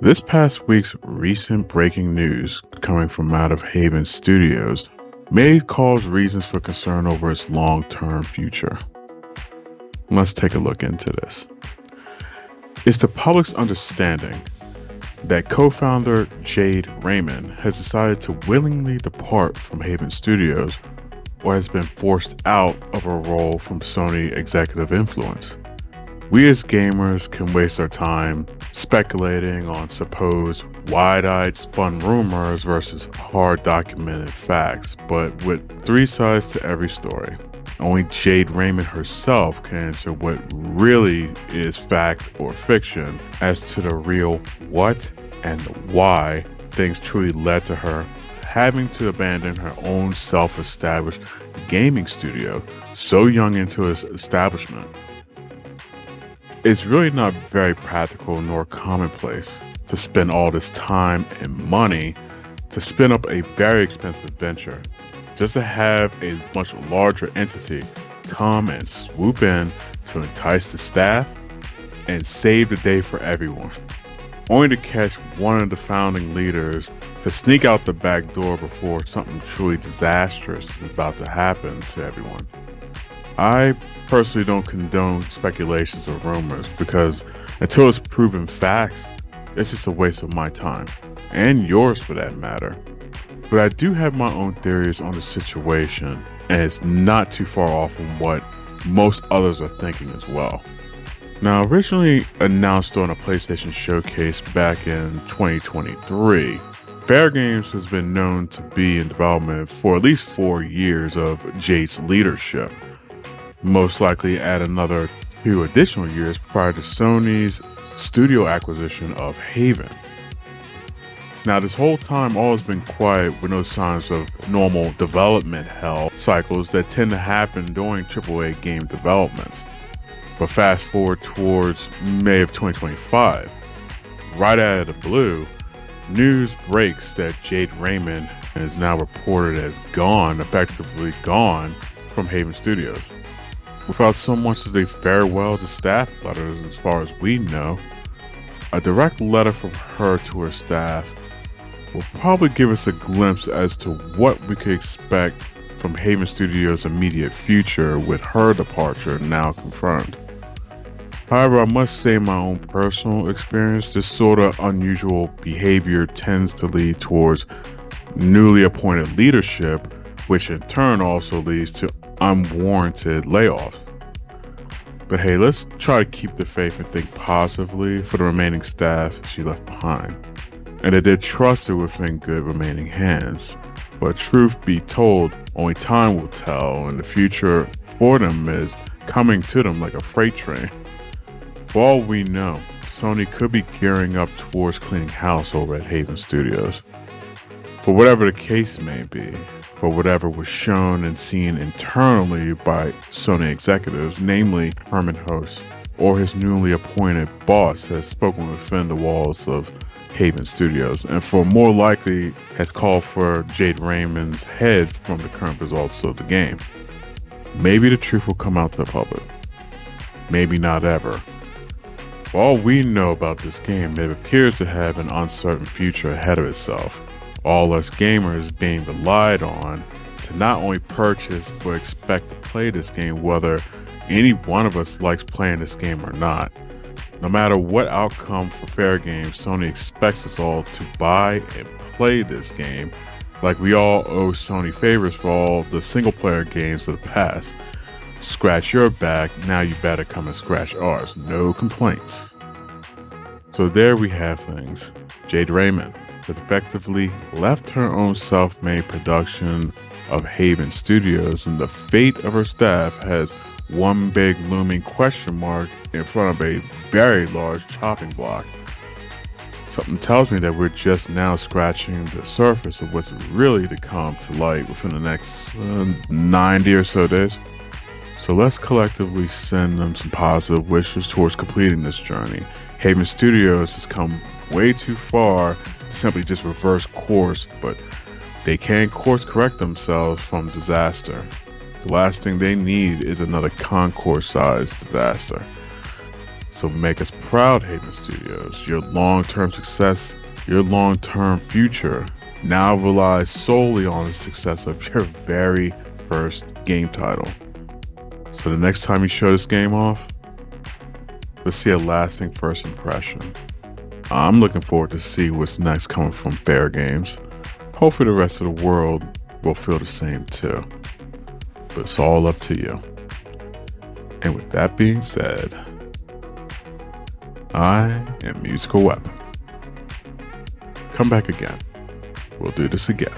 This past week's recent breaking news coming from out of Haven Studios may cause reasons for concern over its long-term future. Let's take a look into this. It's the public's understanding that co-founder Jade Raymond has decided to willingly depart from Haven Studios or has been forced out of a role from Sony executive influence. We as gamers can waste our time speculating on supposed wide-eyed spun rumors versus hard documented facts, but with three sides to every story. Only Jade Raymond herself can answer what really is fact or fiction as to the real what and why things truly led to her having to abandon her own self-established gaming studio so young into its establishment. It's really not very practical nor commonplace to spend all this time and money to spin up a very expensive venture just to have a much larger entity come and swoop in to entice the staff and save the day for everyone, only to catch one of the founding leaders to sneak out the back door before something truly disastrous is about to happen to everyone. I personally don't condone speculations or rumors because until it's proven facts, it's just a waste of my time, and yours for that matter. But I do have my own theories on the situation, and it's not too far off from what most others are thinking as well. Now, originally announced on a PlayStation showcase back in 2023, Fair Games has been known to be in development for at least 4 years of Jade's leadership. Most likely add another 2 additional years prior to Sony's studio acquisition of Haven. Now, this whole time all has been quiet with no signs of normal development hell cycles that tend to happen during AAA game developments. But fast forward towards May of 2025, right out of the blue, news breaks that Jade Raymond is now reported as effectively gone from Haven Studios. Without so much as a farewell to staff letters as far as we know, a direct letter from her to her staff will probably give us a glimpse as to what we could expect from Haven Studios' immediate future with her departure now confirmed. However, I must say in my own personal experience, this sort of unusual behavior tends to lead towards newly appointed leadership, which in turn also leads to unwarranted layoffs. But hey, let's try to keep the faith and think positively for the remaining staff she left behind, and that they're trusted within good remaining hands. But truth be told, only time will tell, and the future for them is coming to them like a freight train. For all we know, Sony could be gearing up towards cleaning house over at Haven Studios. For whatever the case may be, for whatever was shown and seen internally by Sony executives, namely Herman Host, or his newly appointed boss has spoken within the walls of Haven Studios, and for more likely has called for Jade Raymond's head from the current results of the game. Maybe the truth will come out to the public. Maybe not ever. For all we know about this game, it appears to have an uncertain future ahead of itself. All us gamers being relied on to not only purchase but expect to play this game whether any one of us likes playing this game or not. No matter what outcome for Fair Games, Sony expects us all to buy and play this game like we all owe Sony favors for all the single player games of the past. Scratch your back, now you better come and scratch ours. No complaints. So there we have things. Jade Raymond has effectively left her own self-made production of Haven Studios, and the fate of her staff has one big looming question mark in front of a very large chopping block. Something tells me that we're just now scratching the surface of what's really to come to light within the next 90 or so days. So let's collectively send them some positive wishes towards completing this journey. Haven Studios has come way too far to simply just reverse course, but they can course correct themselves from disaster. The last thing they need is another Concourse-sized disaster. So So make us proud, Haven Studios. Your long-term success, your long-term future now relies solely on the success of your very first game title. So the next time you show this game off, let's see a lasting first impression. I'm looking forward to see what's next coming from Fair Games. Hopefully the rest of the world will feel the same too. But it's all up to you. And with that being said, I am Musical Weapon. Come back again. We'll do this again.